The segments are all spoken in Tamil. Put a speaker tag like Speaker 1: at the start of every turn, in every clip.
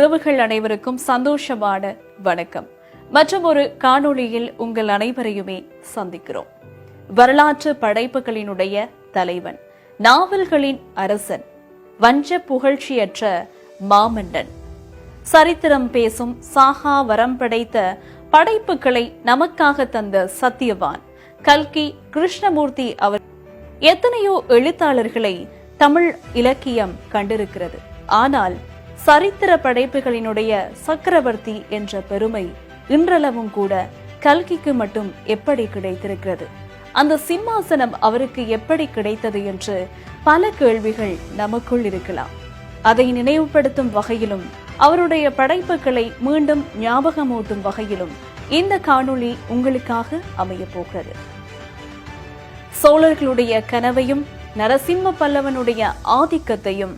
Speaker 1: உறவுகள் அனைவருக்கும் சந்தோஷமான வணக்கம். மற்றும் ஒரு காணொளியில் உங்கள் அனைவரையுமே சந்திக்கிறோம். வரலாற்று படைப்புகளினுடைய தலைவன், நாவல்களின் அரசன், வஞ்ச புகழ்ச்சியற்ற மாமன்னன், சரித்திரம் பேசும் சாகா வரம் படைத்த படைப்புகளை நமக்காக தந்த சத்தியவான் கல்கி கிருஷ்ணமூர்த்தி அவர். எத்தனையோ எழுத்தாளர்களை தமிழ் இலக்கியம் கண்டிருக்கிறது. ஆனால் சரித்திர படைப்புகளினுடைய சக்கரவர்த்தி என்ற பெருமை இன்றளவும் கூட கல்கிக்கு மட்டும் எப்படி கிடைத்திருக்கிறது? அந்த சிம்மாசனம் அவருக்கு எப்படி கிடைத்தது என்று பல கேள்விகள் நமக்குள் இருக்கலாம். அதை நினைவுபடுத்தும் வகையிலும் அவருடைய படைப்புகளை மீண்டும் ஞாபகமூட்டும் வகையிலும் இந்த காணொளி உங்களுக்காக அமைய போகிறது. சோழர்களுடைய கனவையும் நரசிம்ம பல்லவனுடைய ஆதிக்கத்தையும்,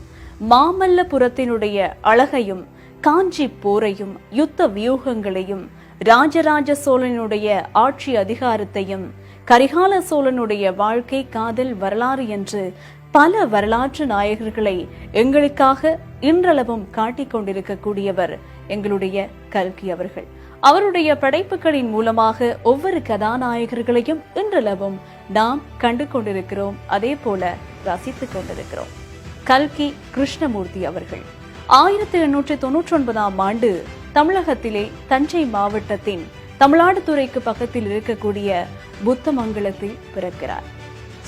Speaker 1: மாமல்லபுரத்தினுடைய அழகையும், காஞ்சி போரையும், யுத்த வியூகங்களையும், ராஜராஜ சோழனுடைய ஆட்சி அதிகாரத்தையும், கரிகால சோழனுடைய வாழ்க்கை, காதல், வரலாறு என்று பல வரலாற்று நாயகர்களை எங்களுக்காக இன்றளவும் காட்டிக் கொண்டிருக்கக்கூடியவர் எங்களுடைய கல்கி அவர்கள். அவருடைய படைப்புகளின் மூலமாக ஒவ்வொரு கதாநாயகர்களையும் இன்றளவும் நாம் கண்டு கொண்டிருக்கிறோம், அதே போல ரசித்துக் கொண்டிருக்கிறோம். கல்கி கிருஷ்ணமூர்த்தி அவர்கள் 1899ஆம் ஆண்டு தமிழகத்திலே தஞ்சை மாவட்டத்தின் தமிழ்நாடுதுறைக்கு பக்கத்தில் இருக்கக்கூடிய புத்தமங்கலத்தில் பிறக்கிறார்.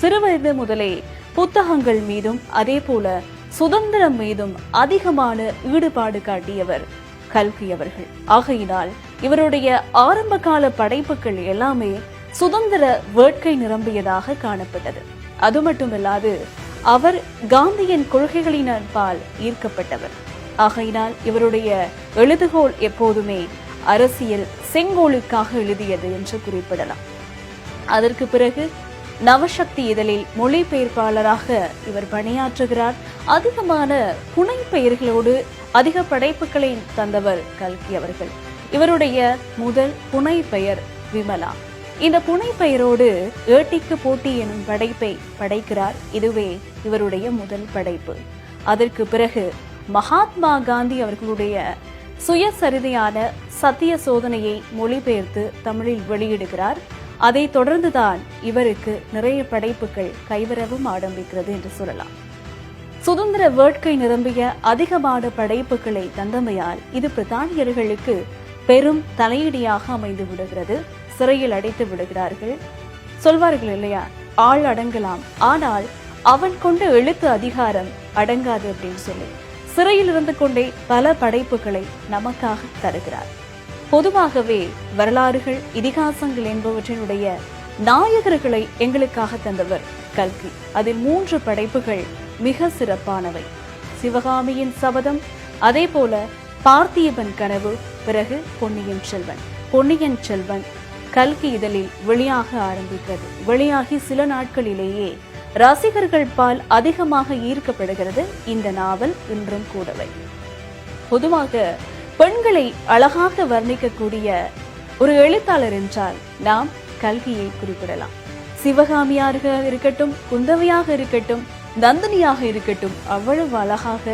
Speaker 1: சிறுவயது முதலே புத்தகங்கள் மீதும் அதே போல சுதந்திரம் மீதும் அதிகமான ஈடுபாடு காட்டியவர் கல்கி அவர்கள். ஆகையினால் இவருடைய ஆரம்ப கால படைப்புகள் எல்லாமே சுதந்திர வேட்கை நிரம்பியதாக காணப்பட்டது. அது மட்டுமல்லாது அவர் காந்தியின் கொள்கைகளினால் ஈர்க்கப்பட்டவர். ஆகையினால் இவருடைய எழுதுகோள் எப்போதுமே அரசியல் செங்கோலுக்காக எழுதியது என்று குறிப்பிடலாம். அதற்கு பிறகு நவசக்தி இதழில் மொழிபெயர்ப்பாளராக இவர் பணியாற்றுகிறார். அதிகமான புனை பெயர்களோடு அதிக படைப்புகளை தந்தவர் கல்கி அவர்கள். இவருடைய முதல் புனை பெயர் விமலா. இந்த புனை பெயரோடு ஏட்டிக்கு போட்டி எனும் படைப்பை படைக்கிறார். இதுவே இவருடைய முதல் படைப்பு. அதற்கு பிறகு மகாத்மா காந்தி அவர்களுடைய சுயசரிதையான சத்திய சோதனையை மொழிபெயர்த்து தமிழில் வெளியிடுகிறார். அதை தொடர்ந்துதான் இவருக்கு நிறைய படைப்புகள் கைவரவும் ஆரம்பிக்கிறது என்று சொல்லலாம். சுதந்திர வேட்கை நிரம்பிய அதிகமான படைப்புகளை தந்தமையால் இது பிரித்தானியர்களுக்கு பெரும் தலையீடியாக அமைந்து விடுகிறது. சிறையில் அடைத்து விடுகிறார்கள். சொல்வார்கள் இல்லையா, ஆள் அடங்கலாம், ஆனால் அவன் கொண்ட எழுத்து அதிகாரம் அடங்காது அப்படின்னு சொல்லி சிறையில் இருந்து கொண்டே பல படைப்புகளை நமக்காக தருகிறார். பொதுவாகவே வரலாறுகள், இதிகாசங்கள் என்பவற்றினுடைய நாயகர்களை எங்களுக்காக தந்தவர் கல்கி. அதில் 3 படைப்புகள் மிக சிறப்பானவை. சிவகாமியின் சபதம், அதே போல பார்த்திபன் கனவு, பிறகு பொன்னியின் செல்வன். பொன்னியின் செல்வன் கல்கி இதழில் வெளியாக ஆரம்பிக்கிறது. வெளியாகி சில நாட்களிலேயே ரசிகர்கள் பால் அதிகமாக ஈர்க்கப்படுகிறது இந்த நாவல் இன்றும் கூடவே. பொதுவாக பெண்களை அழகாக வர்ணிக்கக்கூடிய ஒரு எழுத்தாளர் என்றால் நாம் கல்கியை குறிப்பிடலாம். சிவகாமியாக இருக்கட்டும், குந்தவையாக இருக்கட்டும், நந்தினியாக இருக்கட்டும், அவ்வளவு அழகாக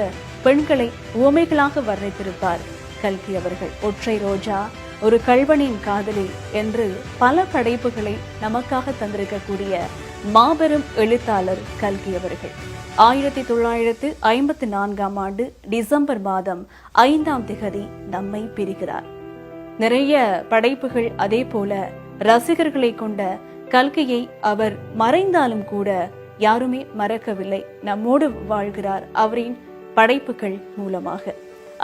Speaker 1: பெண்களை உவமைகளாக வர்ணித்திருப்பார் கல்கி அவர்கள். ஒற்றை ரோஜா, ஒரு கள்வனின் காதலி என்று பல படைப்புகளை நமக்காக தந்திருக்கக்கூடிய மாபெரும் எழுத்தாளர் கல்கி அவர்கள். 1954ஆம் ஆண்டு டிசம்பர் மாதம் 5ஆம் திகதி நம்மை பிரிகிறார். நிறைய படைப்புகள், அதே போல ரசிகர்களை கொண்ட கல்கியை அவர் மறைந்தாலும் கூட யாருமே மறக்கவில்லை. நம்மோடு வாழ்கிறார் அவரின் படைப்புகள் மூலமாக.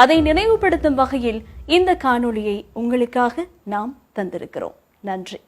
Speaker 1: அதை நினைவுபடுத்தும் வகையில் இந்த காணொளியை உங்களுக்காக நாம் தந்திருக்கிறோம். நன்றி.